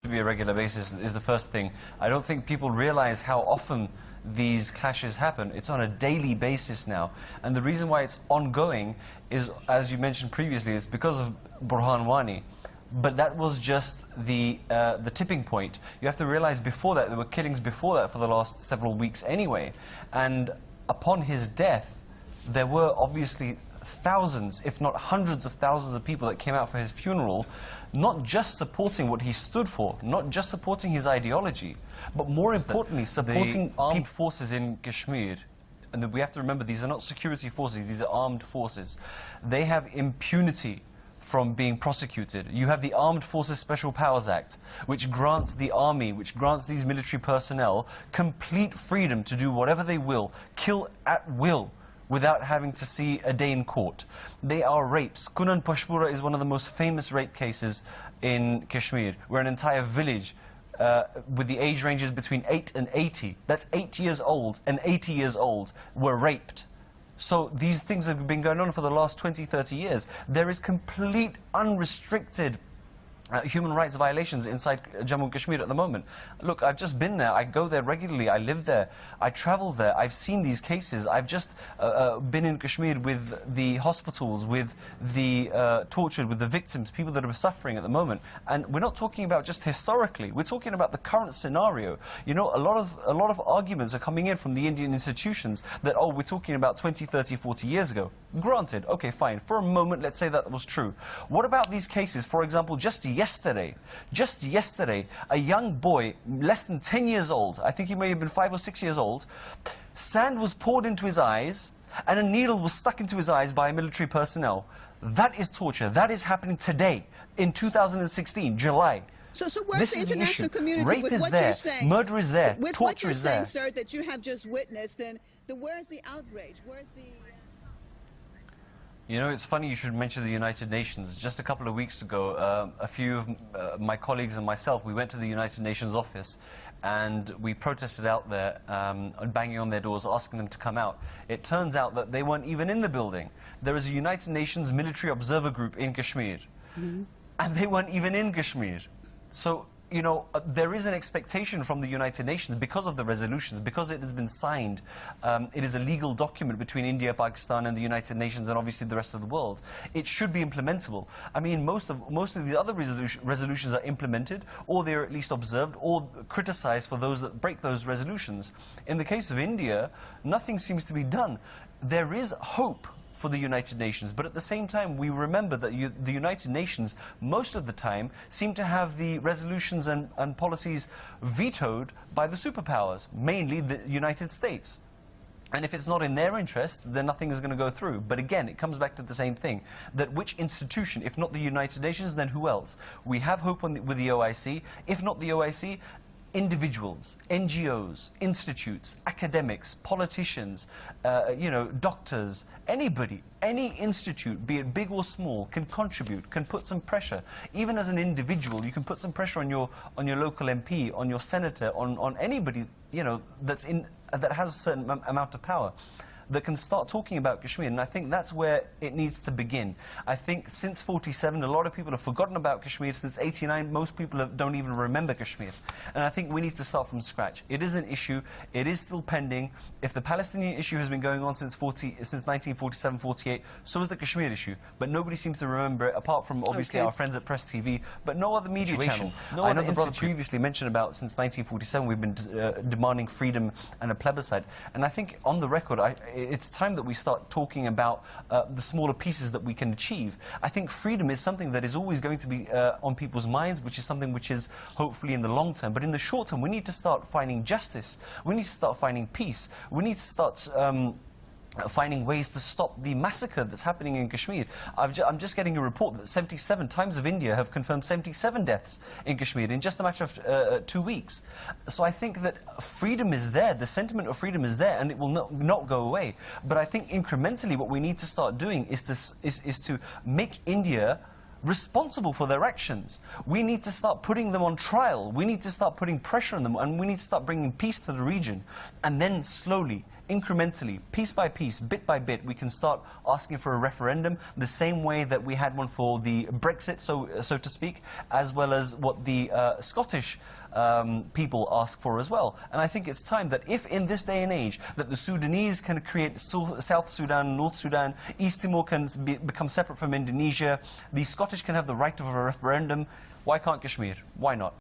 to be a regular basis is the first thing. I don't think people realize how often these clashes happen. It's on a daily basis now. And the reason why it's ongoing is, as you mentioned previously, it's because of Burhan Wani. But that was just the tipping point. You have to realize before that, there were killings before that for the last several weeks anyway. And upon his death, there were obviously thousands, if not hundreds of thousands of people that came out for his funeral, not just supporting what he stood for, not just supporting his ideology, but more importantly, supporting armed forces in Kashmir. And we have to remember, these are not security forces, these are armed forces. They have impunity from being prosecuted. You have the Armed Forces Special Powers Act, which grants the army, which grants these military personnel complete freedom to do whatever they will, kill at will, without having to see a day in court. They are rapes. Kunan Pashpura is one of the most famous rape cases in Kashmir, where an entire village with the age ranges between 8 and 80, that's 8 years old and 80 years old, were raped. So these things have been going on for the last 20, 30 years. There is complete, unrestricted human rights violations inside Jammu and Kashmir at the moment. Look, I've just been there. I go there regularly. I live there. I travel there. I've seen these cases. I've just been in Kashmir with the hospitals, with the tortured, with the victims, people that are suffering at the moment. And we're not talking about just historically. We're talking about the current scenario. You know, a lot of arguments are coming in from the Indian institutions that, oh, we're talking about 20, 30, 40 years ago. Granted, okay, fine. For a moment, let's say that was true. What about these cases? For example, just yesterday, a young boy, less than 10 years old, I think he may have been 5 or 6 years old, sand was poured into his eyes and a needle was stuck into his eyes by military personnel. That is torture. That is happening today, in 2016, July. So where's the international community? Rape is there, murder is there, torture is there. With what you're saying, sir, that you have just witnessed, then where's the outrage? Where's the... You know, it's funny you should mention the United Nations. Just a couple of weeks ago, a few of my colleagues and myself, we went to the United Nations office and we protested out there, banging on their doors, asking them to come out. It turns out that they weren't even in the building. There is a United Nations military observer group in Kashmir, and they weren't even in Kashmir. So, you know, there is an expectation from the United Nations because of the resolutions, because it has been signed. It is a legal document between India, Pakistan and the United Nations and obviously the rest of the world. It should be implementable. I mean, most of these other resolutions are implemented, or they're at least observed or criticized for those that break those resolutions. In the case of India, nothing seems to be done. There is hope for the United Nations, but at the same time we remember that the United Nations most of the time seem to have the resolutions and policies vetoed by the superpowers, mainly the United States. And if it's not in their interest, then nothing is going to go through. But again, it comes back to the same thing, that which institution, if not the United Nations, then who else? We have hope with the OIC. If not the OIC, individuals, NGOs, institutes, academics, politicians, you know, doctors, anybody, any institute, be it big or small, can contribute, can put some pressure. Even as an individual, you can put some pressure on your local MP, on your senator, on anybody, you know, that has a certain amount of power, that can start talking about Kashmir. And I think that's where it needs to begin. I think since 47, a lot of people have forgotten about Kashmir. Since 89, most people don't even remember Kashmir. And I think we need to start from scratch. It is an issue. It is still pending. If the Palestinian issue has been going on since 1947, 48, so is the Kashmir issue. But nobody seems to remember it, apart from obviously our friends at Press TV, but no other media channel. I know the brother previously mentioned about since 1947 we've been demanding freedom and a plebiscite. And I think on the record, it's time that we start talking about the smaller pieces that we can achieve. I think freedom is something that is always going to be on people's minds, which is something which is hopefully in the long term. But in the short term, we need to start finding justice. We need to start finding peace. We need to start finding ways to stop the massacre that's happening in Kashmir. I'm just getting a report that 77 Times of India have confirmed 77 deaths in Kashmir in just a matter of 2 weeks. So I think that freedom is there, the sentiment of freedom is there, and it will not go away. But I think incrementally what we need to start doing is to make India responsible for their actions. We need to start putting them on trial. We need to start putting pressure on them, and we need to start bringing peace to the region. And then slowly, incrementally, piece by piece, bit by bit, we can start asking for a referendum the same way that we had one for the Brexit, so to speak, as well as what the Scottish people ask for as well. And I think it's time that if in this day and age that the Sudanese can create South Sudan, North Sudan, East Timor can become separate from Indonesia, the Scottish can have the right of a referendum, why can't Kashmir? Why not?